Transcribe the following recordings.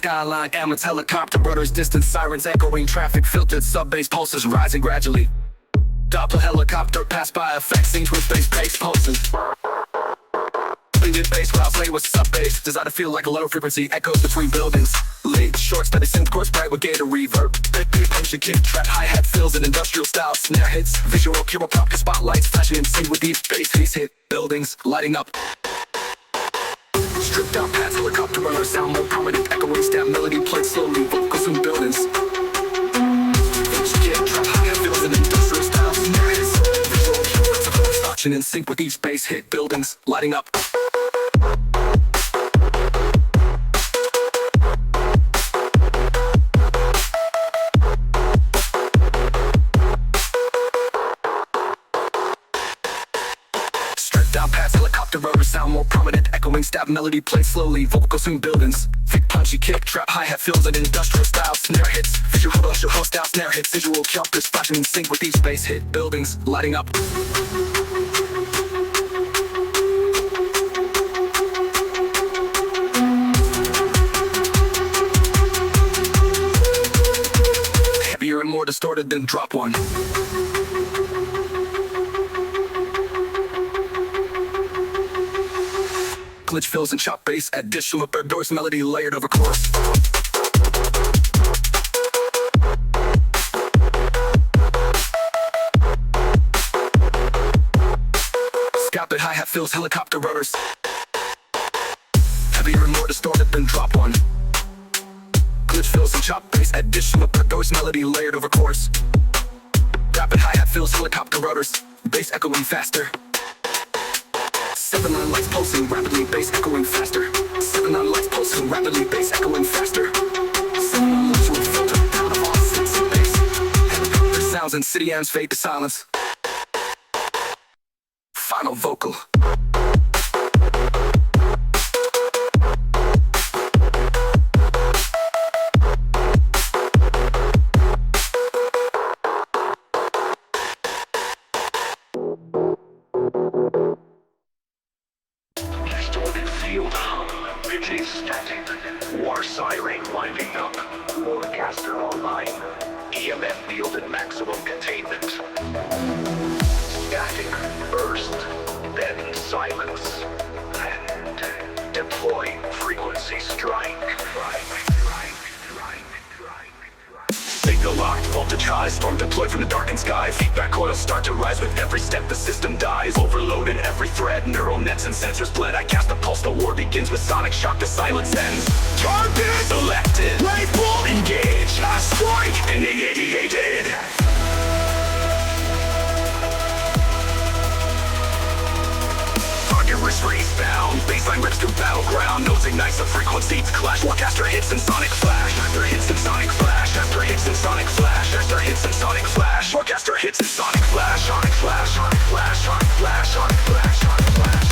skyline, ambulance, helicopter, rotors, distant sirens, echoing traffic, filtered sub-bass pulses rising gradually. Doppler helicopter pass by effects, scenes with bass pulses. Blended bass while play with sub-bass, designed to feel like a low frequency echoes between buildings. Lead short steady synth chorus bright with gator reverb. Big tension kick trap hi-hat fills in industrial style snare hits. Visual keyboard pop spotlights flashing in sync with these bass hit buildings lighting up. Stripped down pads, helicopter runners sound more prominent, echoing stab melody played slowly, vocals in buildings. Kick trap hi-hat fills in industrial style snare hits. Visual keyboard pop in sync with each bass hit buildings lighting up. Down pads, helicopter rotors sound more prominent, echoing stab melody played slowly, vocals in buildings. Thick punchy kick trap hi-hat fills in industrial style snare hits. Visual house style snare hits. Visual choppers flashing in sync with each bass hit buildings lighting up. Heavier and more distorted than drop one. Glitch fills and chop bass, additional third doors melody layered over chorus. Scalped hi-hat fills helicopter rotors. Heavier and more distorted than drop one. Glitch fills and chop bass, additional third doors melody layered over chorus. Rapid hi-hat fills helicopter rotors, bass echoing faster. 7-9 lights pulsing rapidly, bass echoing faster. 7-9 lights pulsing rapidly, bass echoing faster. 7-9 lights will filter out of all synths and bass. Helicopter sounds and city amps fade to silence. Final vocal. War siren winding up. Forecaster online. EMF field at maximum containment. Static burst, then silence, and deploy frequency strike. Signal locked, voltage high, storm deployed from the darkened sky. Feedback coils start to rise with every step the system dies. Overloaded every thread, neural nets and sensors bled. I cast a pulse, the war begins with sonic shock, the silence ends. Target selected, rifle engaged, a strike initiated. Target restraints bound, baseline rips through battleground. Nose ignites the frequencies clash. Forecaster hits and sonic flash. After hits and sonic flash. After hits and sonic flash. After hits and sonic flash. Forecaster hits and sonic flash. Sonic flash. Sonic flash. Sonic flash. Sonic flash. Sonic flash.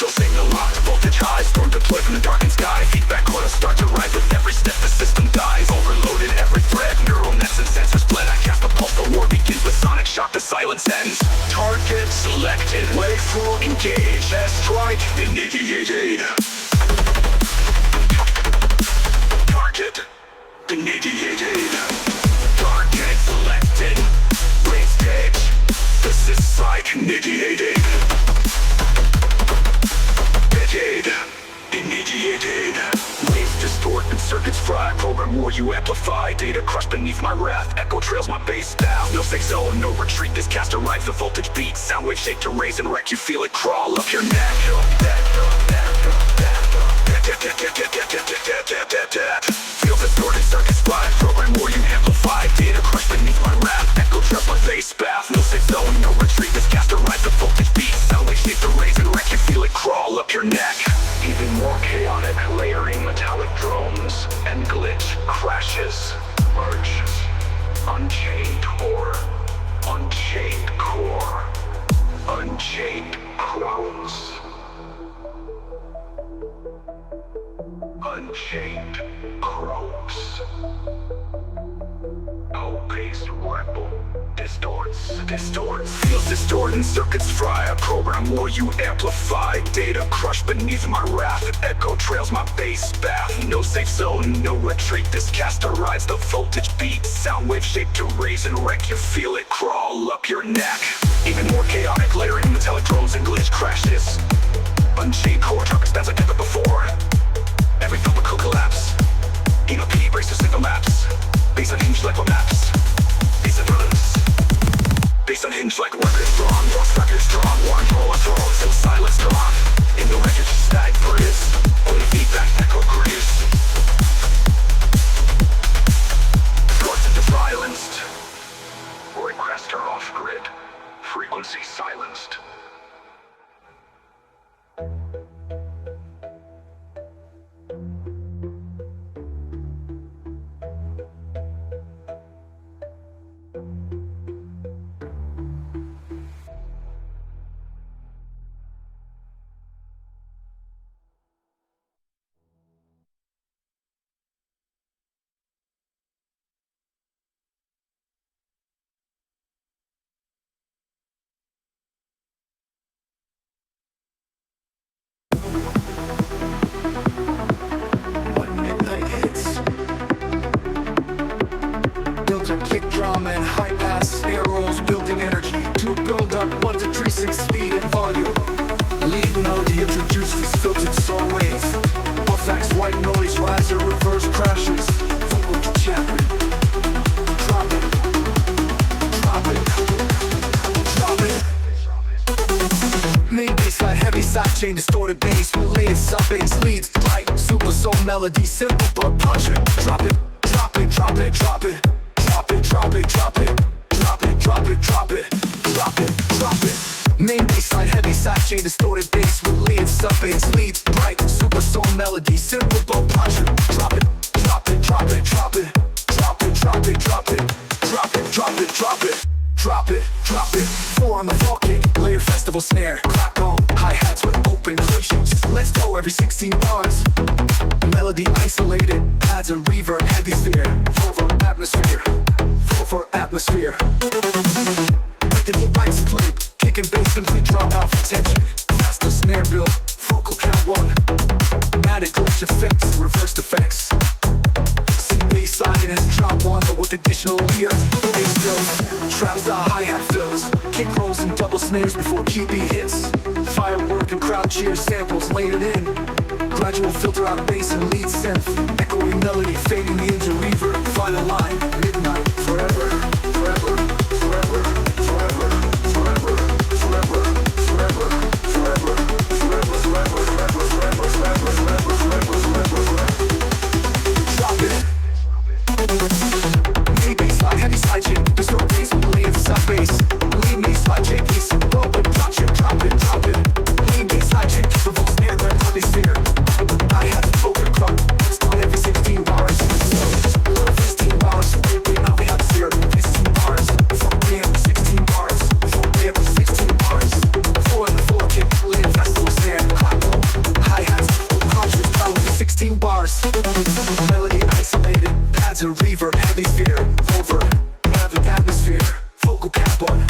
Signal locked, voltage high, storm deployed from the darkened sky. Feedback coils start to rise with every step the system dies. Overloaded every thread, neural nets and sensors bled. I cast a pulse, the war begins with sonic shock, the silence ends. Target selected, waveform engaged, strike initiated. Target initiated. Target selected, wave stage. This is strike initiated. Initiated. Waves distort and circuits fry. Program war you amplify. Data crushed beneath my wrath. Echo trails my bass staff. No safe zone, no retreat. This caster rides the voltage beats. Sound wave shake to raise and wreck. You feel it crawl up your neck. Feel distorted circuits fly. Program war you amplify. Data crushed beneath my wrath. Echo trails my bass path. No safe zone, no retreat. This caster rides the voltage beats. Sound wave shake to raise and wreck. You feel it crawl up your neck. Even more chaotic, layering metallic drones and glitch crashes merge. Unchained core, unchained core, unchained crowns, unchained crows. No distorts. Feels distorting, circuits fry. I program or you amplify. Data crushed beneath my wrath. Echo trails my bass bath. No safe zone, no retreat. This caster rides the voltage beat. Sound wave shaped to raise and wreck. You feel it crawl up your neck. Even more chaotic, layering metallic drones and glitch crashes. Unchained core truck expands like never before. Every thumper could collapse. ELP braces signal maps. Bass unhinged like what maps. Bass and rhythms. Bass unhinged like weapons drawn. Rock record strong. One roll on throw till silence drawn. In the wreckage static breeze. Only feedback echo grieves. Chords into silenced. Roy crest are off grid. Frequency silenced. Kick drum and high pass snare rolls, building energy to build up 1 to 3 6 speed and volume. Lead melody introduces filtered soul wave. Effects white noise, riser reverse crashes. Vocal champion. Drop it. Drop it. Drop it. Main bass line, heavy sidechain, distorted bass, related sub bass leads, right, super soul melody, simple but punching. Drop it. Drop it. Drop it. Drop it. Drop it, drop it, drop it, drop it, drop it, drop it, drop it, drop it. Main bass line, heavy sidechain, distorted bass, related sub bass leads, bright, super soul melody, simple but punching. Drop it, drop it, drop it, drop it, drop it, drop it, drop it, drop it, drop it, drop it, drop it, drop it. 4 on the fall kick, layer festival snare, crack on, hi-hats with open cushions. Let's go every 16 bars. Melody isolated, adds a reverb, heavy sphere, over atmosphere, for atmosphere. With the right split, kick and bass complete drop out for tension. Faster snare build, vocal count 1. Added glitch effects, reversed effects. Synth bass line has drop 1, but with additional layers. Bass fills, traps the hi-hat fills. Kick rolls and double snares before key beat hits. Firework and crowd cheers, samples laid it in. Gradual filter out bass and lead synth. Echoing melody fading into reverb. Final line, midnight, forever, forever, forever, forever, forever, forever, forever, forever, forever, forever, forever, forever, forever, forever, forever, forever, forever. Drop it. Main bass line, heavy sidechain, distort bass, lead sub bass. Lead me sidechain, piece, roll it, drop it, drop it, drop it. Main bass sidechain, revolt snare, learn how they sphere. I have a vocal club, it's not every 16 bars. 15 bars, now we have 0, 15 bars. 16 bars, 16 bars. 4 in the 4 kick, lead festival snare, clap low, hi-hats, conscious probably 16 bars. Melody isolated, adds a reverb, heavy sphere, over, gravic atmosphere, vocal cap on.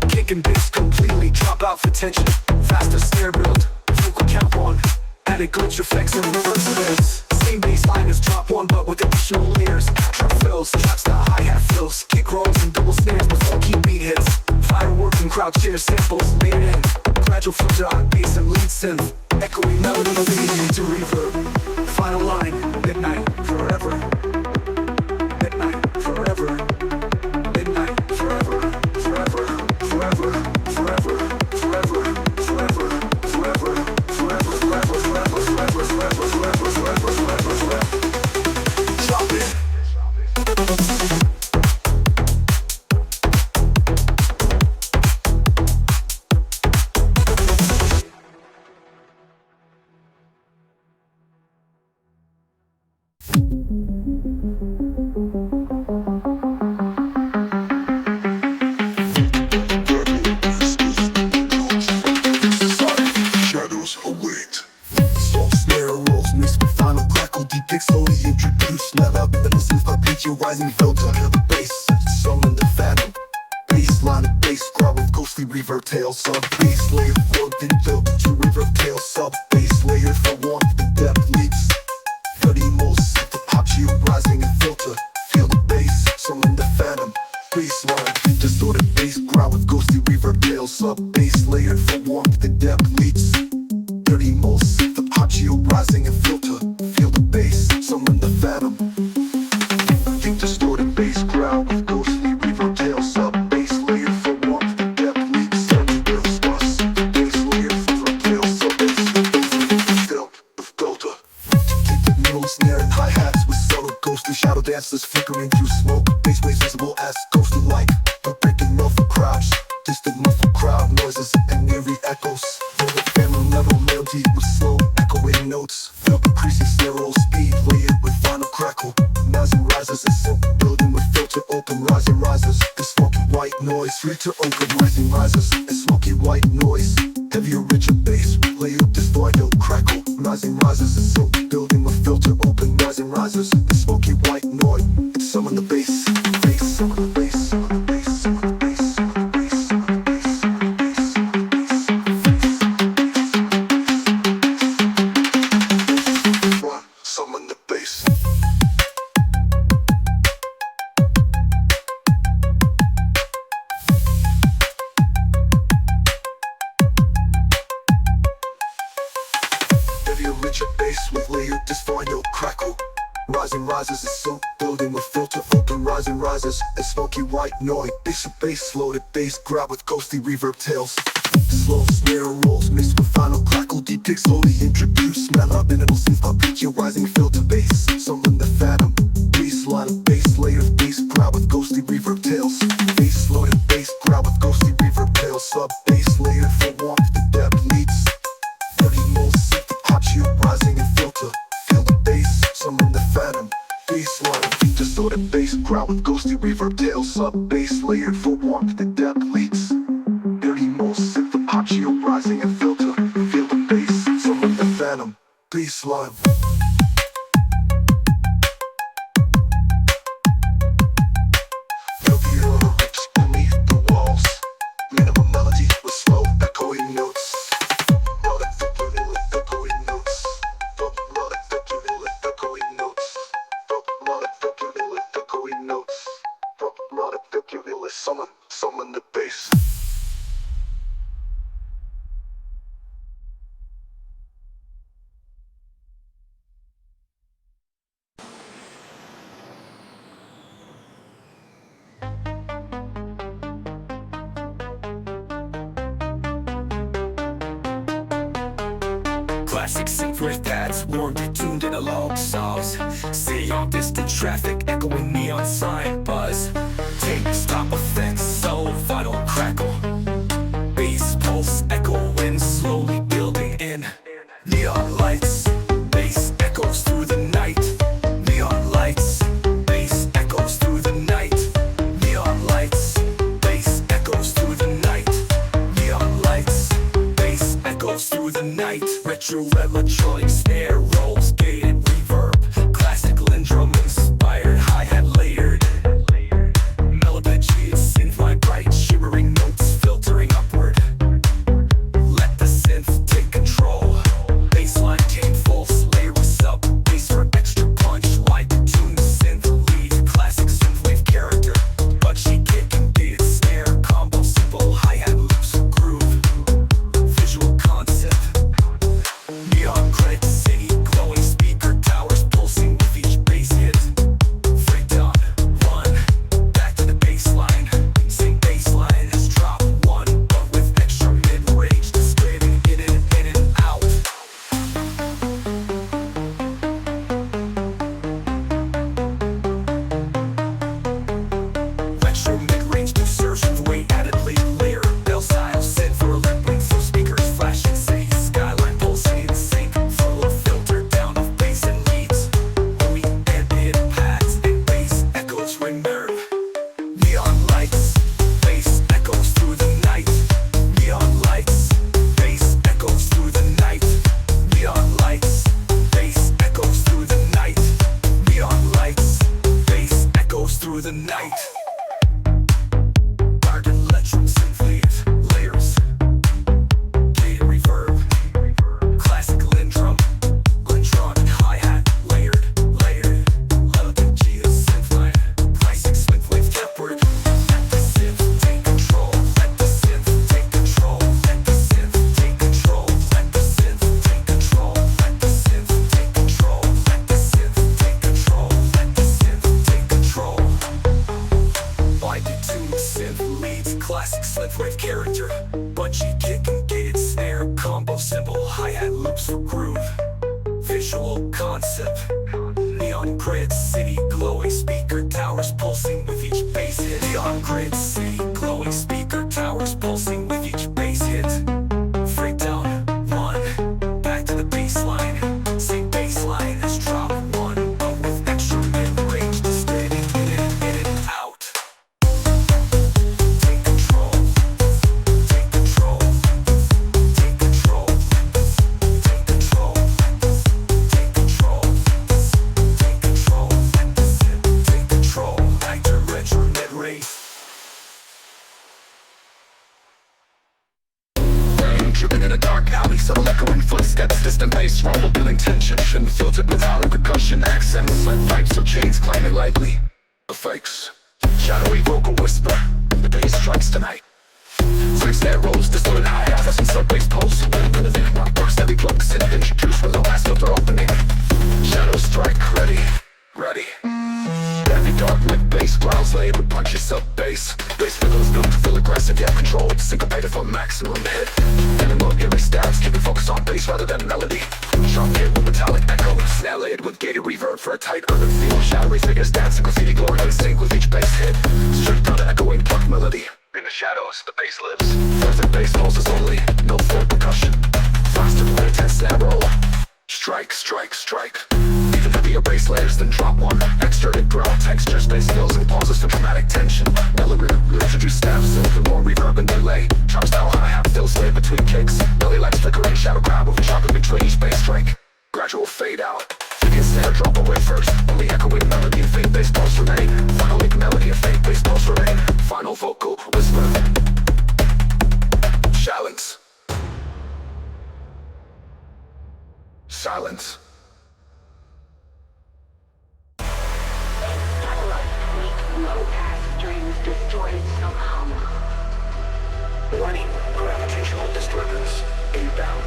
Kick and bass completely drop out for tension, faster snare build, vocal cap on. Added glitch effects and reverse snares. Same bass line as drop 1, but with additional layers. Trap fills, traps the hi-hat fills. Kick rolls and double snares before key beat hits. Fireworks and crowd cheers, samples laid in. Gradual filter on bass and lead synth. Echoing melody fading into reverb. Final line, midnight, forever. Midnight, forever. Midnight, forever, forever, forever, forever, forever, forever, forever, forever, forever, forever, forever, forever, forever, forever, forever, forever. Drop it. Rising filter, bass, summon the phantom. reverb tail sub bass layer for the built to reverb tail sub bass layer for warmth the depth leads 30 moles the pop shield rising and filter feel the bass summon the phantom bass line distorted bass growl with ghostly reverb tail sub bass layer for warmth the depth leads 30 moles the pop shield rising and filter feel the bass summon the phantom distorted bass growl with ghostly reverb tail sub bass layer for warmth the depth leads 30 bills bus bass layer for tail sub bass still the filter take the middle snare and hi-hats with subtle ghostly shadow dances flickering through smoke bass waves visible as ghostly light but breaking muffled crowds distant muffled crowd noises and eerie echoes feel the family level melody with slow echoing notes feel the increasing snare roll speed layered with vinyl crackle rising rises and synth building with filter open rising rises and smoky white noise filter open rising rises and smoky white noise heavier richer bass layered distorted no crackle rising rises and synth building with filter open rising rises and smoky white noise it's summon the bass bass summon the bass summon the bass summon the bass summon the bass summon the bass summon the bass heavier richer bass with layered distorted no crackle rising rises and silk building with filter open rising rises and smoky white noise bass loaded bass grab with ghostly reverb tails slow snare rolls mixed with final crackle deep kick slowly introduce melodic synth up your rising filter bass summon the phantom bass line of bass layer bass grab with ghostly reverb tails bass loaded bass grab with ghostly reverb tails sub bass layer for warmth the depth leads 30 moles synth the pop shield rising and filter feel the bass summon the phantom bass line distorted bass growl with ghostly reverb tails sub bass layered for warmth the depth leads 30 moles synth the pop shield rising and filter feel the bass summon the phantom bass line heavier lyrics beneath the walls minimum melody with slow echoing notes melodic victory with echoing notes melodic victory with echoing notes melodic victory with echoing notes melodic victory with summon the bass Classic Synthwave that's warmed, tuned in along songs. See on distant traffic, echoing neon sign buzz. Take stop effects, so vinyl crackle. Bass pulse echoing, slowly building in. Neon lights, bass echoes through the night. Neon lights, bass echoes through the night. Neon lights, bass echoes through the night. Neon lights, bass echoes through the night. Retro electronic snare rolls, gated reverb. Classical and drum inspired, hi-hat layered. Melody synth bright, shimmering notes filtering upward. Let the synth take control. Bassline came full, layer with sub bass for extra punch. Wide tune the synth lead, classic synthwave character. Bunchy kick and beat snare combo, simple hi-hat loops groove. Visual concept. Neon credits, city concept. Neon grid city, glowing speaker towers pulsing with each bass hit. Neon grid city, glowing speaker towers pulsing with each bass hit. Freak down, one, back to the baseline. Same baseline as drop one, but with extra mid-range to steady in it, out. Take control, take control, take control, take control, take control, take control, take control, back to retro mid-range. Dripping in a dark alley, subtle echoing footsteps, distant bass rumble, building tension, filtered with hollow percussion accents, like pipes or chains climbing lightly. The fakes, shadowy vocal whisper, the bass strikes tonight. Swing snare rolls, distorted hi-hats, and sub-bass pulse. Rhythm rock bursts, heavy plugs, and introduce with the last filter opening. Shadows strike, ready, ready. Heavy dark lit bass growls laid with punches sub-bass. Bass fiddles known to feel aggressive yet controlled, syncopated for maximum hit. Animal eerie stabs, keeping focus on bass rather than melody. Sharp hit with metallic echo, snare layered with gated reverb for a tight urban feel. Shadowy figures dancing, graffiti glory out of sync with each bass hit. Stripped down to echoing plucked melody. In the shadows, the bass lives. Frozen bass pulses only, no full percussion. Faster than intense snare roll. Strike, strike, strike. Even heavier bass layers than drop one. Exerted growl textures, bass fills and pauses for dramatic tension. Melody introduce stabs, for more reverb and delay. Chop style hi-hat fills laid between kicks. Belly lights flickering, shadow grab with a sharp between each bass strike. Gradual fade out. Figure snare drop away first. Only echoing melody and fade bass pulse remain. Final link melody and fade bass pulse remain. Final vocal whisper. Silence. Silence. Destroyed somehow. Warning, gravitational disturbance inbound.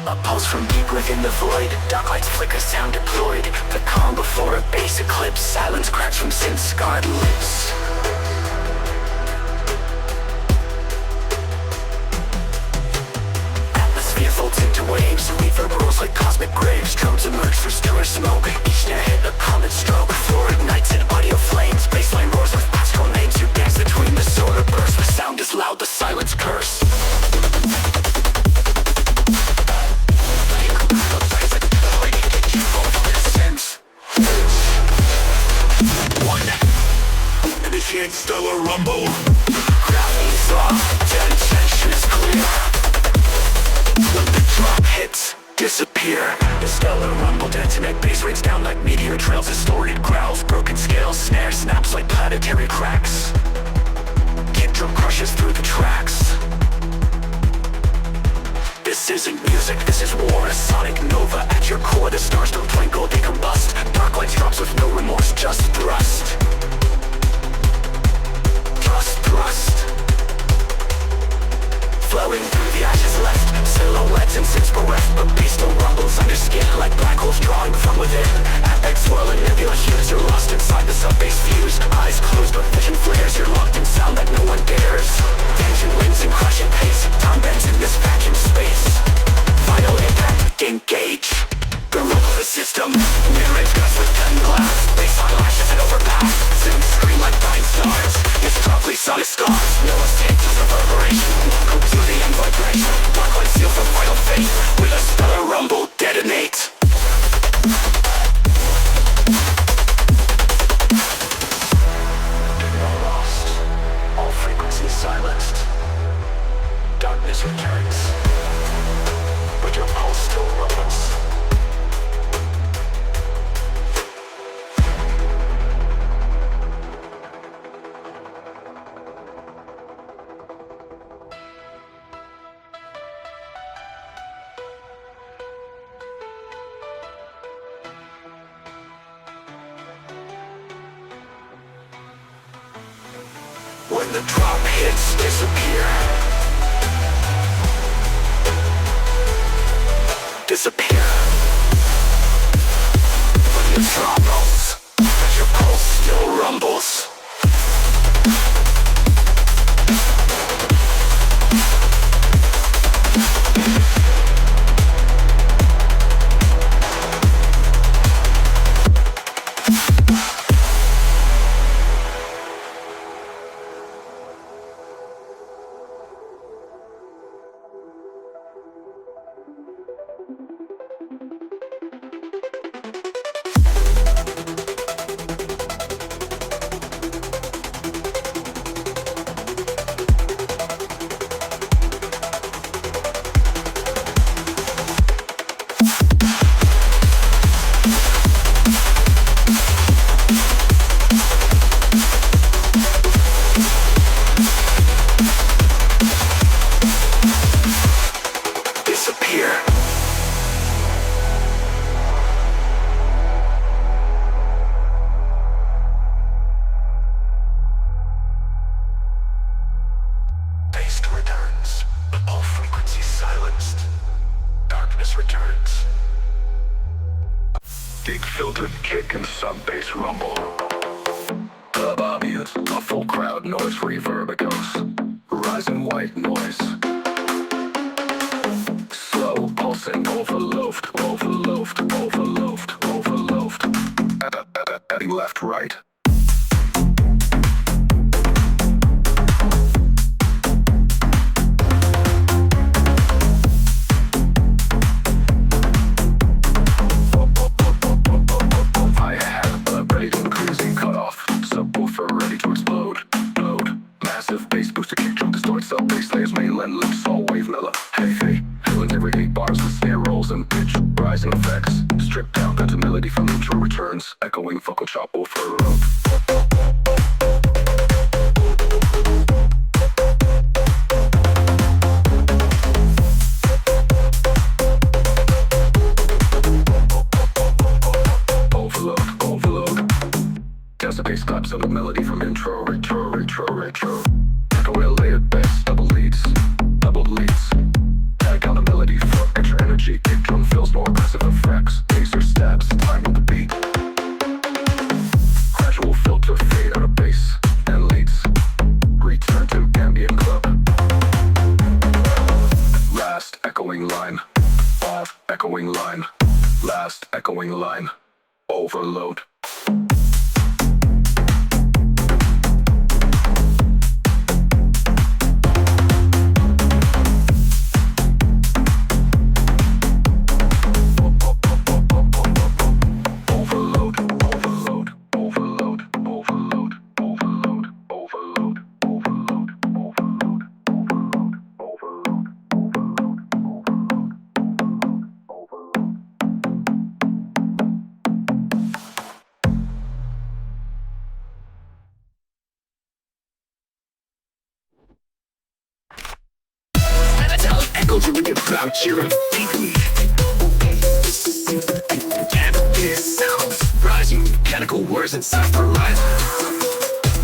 A pulse from deep within the void. Dark lights flicker, sound deployed. The calm before a bass eclipse. Silence cracks from synth-scarred lips. Atmosphere folds into waves. Reverb rolls like cosmic graves. Drums emerge through stir smoke. Each snare hit a comet stroke. Floor ignites in audio flames. Bassline roars with astral names. You dance between the solar bursts. The sound is loud, the silence curse. Initiate stellar rumble. Gravity's off, tension is clear. When the drop hits, disappear. The stellar rumble detonate, bass rains down like meteor trails. Distorted growls, broken scales, snare snaps like planetary cracks. Kick drum crushes through the tracks. This isn't music, this is war, a sonic nova. At your core, the stars don't twinkle, they combust. Dark lights drops with no remorse, just thrust. Just thrust. Flowing through the ashes left. Silhouettes and sins bereft, but beast still rumbles under skin like black holes drawing from within. Epic swirling nebula hues, you're lost inside the sub-bass fuse. Eyes closed but vision flares, you're locked in sound that no one dares. Tension wins and crushing pace. Time bends in this vacuum space. Final impact, engage. The rule of the system. Mid-range gusts with cut and glass. Baseline lashes and overpass. Zooms scream like dying stars. It's probably sonic scars. No escape to reverberation. Welcome to the end vibration. Dark light seal for final fate. With a stellar rumble detonate. All lost. All frequencies silenced. Darkness returns. But your pulse still rumbles. When the drop hits, disappear. Disappear. When the drop rolls, but your pulse still rumbles. All frequencies silenced. Darkness returns. Deep filtered kick and sub-bass rumble. Club ambience, a full crowd noise, reverb it goes. Rising white noise. Slow pulsing, overloafed, overloafed, overloafed, overloafed. Adding left, right. Echoing vocal chop over overload, overload. Does the bass claps of the melody from intro, retro, retro, retro. Echo layered bass, double leads, double leads. Tag on the melody for extra energy. Kick drum fills more aggressive effects. Laser stabs, time with the beat. Filter fade out of bass and leads. Return to ambient club. Last echoing line. Off echoing line. Last echoing line. Overload. During a crowd cheering deeply. This sounds rising mechanical words inside the rise.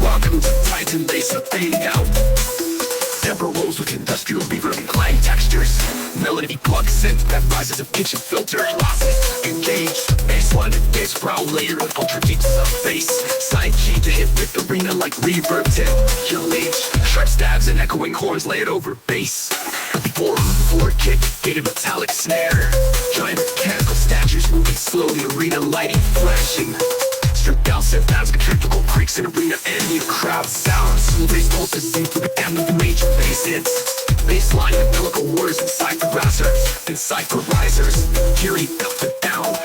Welcome to Titan Laser fading out. Several rows with industrial reverb and clang textures. Melody plug synth that rises of kitchen filter. Losses engaged. Bassline and bass brow layer with ultra deep sub bass. Side G to hit with arena like reverb tip. Killage. Sharp stabs and echoing horns layered over bass. Four kick, gated metallic snare. Giant mechanical statues moving slowly, arena lighting flashing. Stripped down synth amps, control creaks in arena ambient crowd sounds. Bass pulses sing through the amp of the major bass hits. Bassline and melodical words inside the risers, inside the risers. Hearing filter down,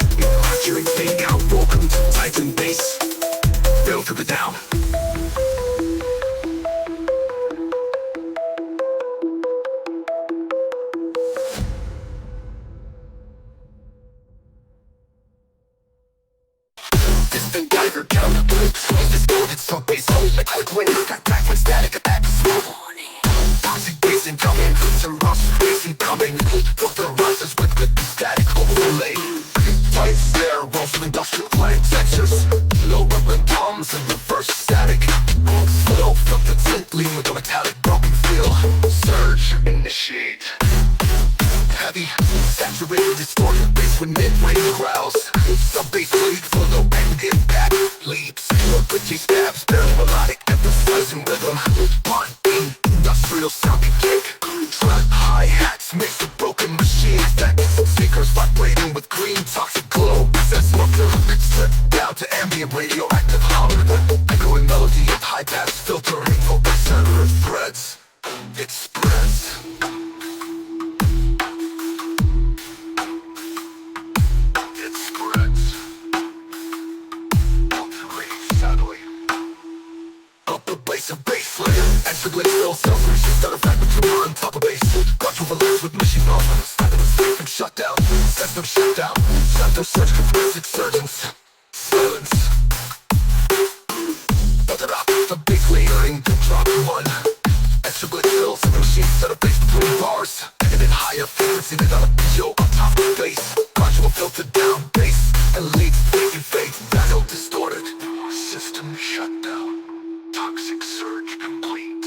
hearing fading out. Welcome to Titan bass. Filter the down. Bass hold like quick when it's got back when static attack is slow. Toxic bass incoming, some rough bass incoming. Put the risers with the static overlay. Tight snare, rolls from industrial clang textures. Low rubber toms and reverse static. Slow filtered synth lean with a metallic broken feel. Surge, initiate. Heavy, saturated, distorted bass with mid-range growls. Some bass lead for low and impact leaps. Glitchy stabs, very melodic, emphasizing rhythm. One-beam, industrial sounding kick. Trap hi-hats, mix of broken machines. That speakers vibrating with green toxic glow. Says smoker, stripped down to ambient radioactive hum. Echoing melody of high-pass filtering. Focus center it spreads. It spreads. Of bass layer, extra glitch fill cells, resist artifact material on top of bass. Got overlays with machine offense, static safe and shut down. System shut down, center surge converts insurgents. Silence. Build it up, the bass layering, drop one. Extra glitch fills and the machine set up bass between bars. And then higher frequency than on a PO on top of bass. Gradual filtered down bass, and leads fading fade, battle distorted. System shut down. Toxic surge complete.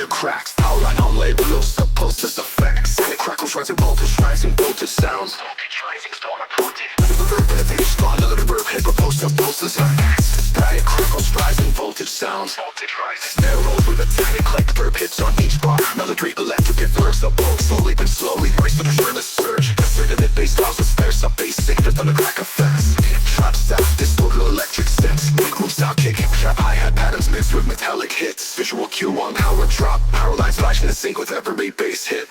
cylinder cracks. Power line on label, no supposed effects. It crackles, rising voltage, rising voltage sounds. Voltage rising, storm approaching. Reverb hit, spawn, another reverb hit, propose effects. It crackles, rising voltage sounds. Voltage rising. Snare rolls with a tiny click, reverb hits on each bar. Melody electric, it works the bolt slowly but slowly. Brace for the shrill surge. Rid of it, bass causes there's some bass sick, the thunder crack effects. Trap sound, distorted electric sense. Quick moves out kicking, trap hi-hat patterns mixed with metallic hits. Visual cue on power drop, power lines flashing in sync with every bass hit.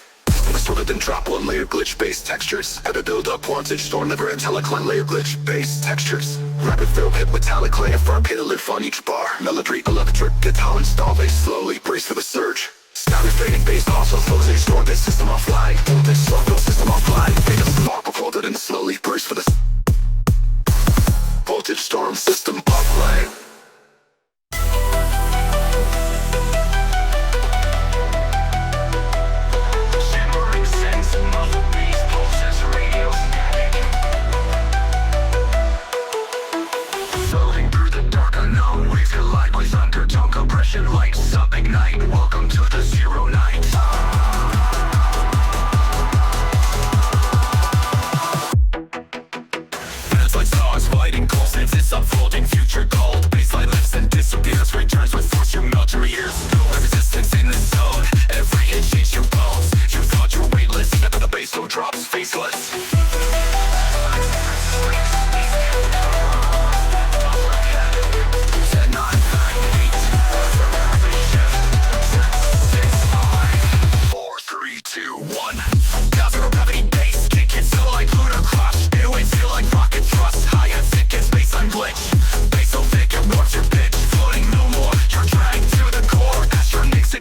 Distorted then drop one layer glitch bass textures. Had to build up wantage, storm liver and telecline layer glitch bass textures. Rapid fill hit metallic layer for hit a lift on each bar. Melody electric guitar install bass slowly, brace for the surge. Standard fading bass also closing, storm this system offline. This slow build system offline. Fade a spark before then slowly brace for the voltage storm system offline. Shimmering sense, muffled bass pulses, radio static. Floating through the dark unknown, waves collide with undertone compression, lights up ignite. Welcome to the zero night. It's like stars fighting cold since it's unfolding. Future gold, baseline lifts and disappears. Returns with force, you melt your ears. No resistance in this zone. Every hit shakes your bones. You thought you were weightless, but the bass low drops faceless.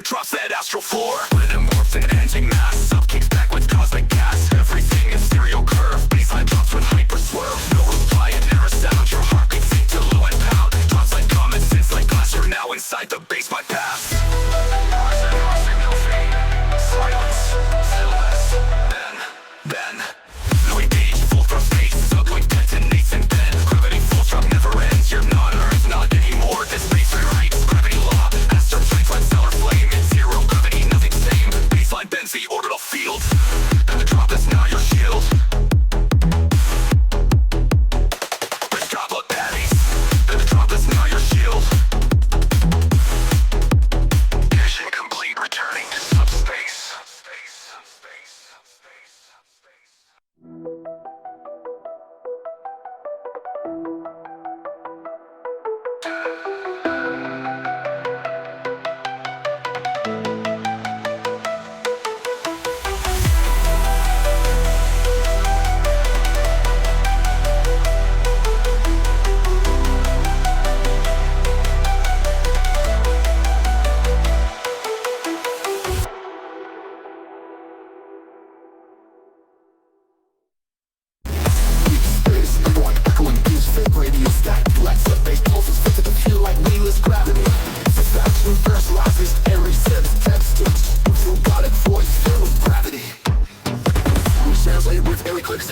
Drops that astral floor. Metamorphs and anti-mass. Up kicks back with cosmic gas. Everything in stereo curve. Baseline drops with hyper swerve. No reply and error sound. Your heartbeat sync to low and pound. Drops like common sense like glass. You're now inside the bass bypass. No fade. Silence. Stillness. Then. No engage. Full thrust bass. Subloid detonates and then. Gravity full drop never ends. You're not Earth, not anymore. This bass rewrites gravity law. Astro flame, stellar flame. Bends the orbital field. And the drop is now your shield. With goblet patties. And the drop is now your shield. Mission complete, returning to subspace.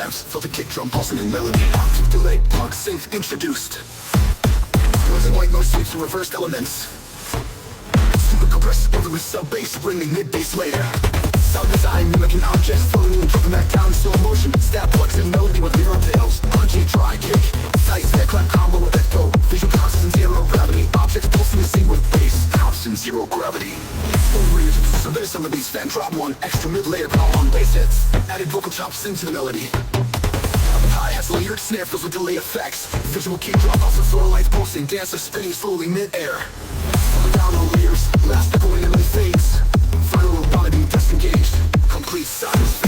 Filter kick drum pulsing in melody. Octave delay, punk synth introduced. Noise and white noise sweeps to reversed elements. Super compressed over with sub bass, bringing mid bass later. Sound design mimicking objects, floating and dropping back down in slow motion. Stab plugs in melody with mirror tails. Punchy dry kick, tight snare clap combo with echo. Visual constant zero gravity. Objects pulsing in sync with bass, constant zero gravity. So there's some of these fan drop one extra mid layer call on bass hits. Added vocal chops into the melody. Hi-hats layered, snare fills with delay effects. Visual key drop, also floor lights pulsing, dancer spinning slowly mid-air. Down on layers, last echoing and then fades. Final robotic disengaged, complete silence.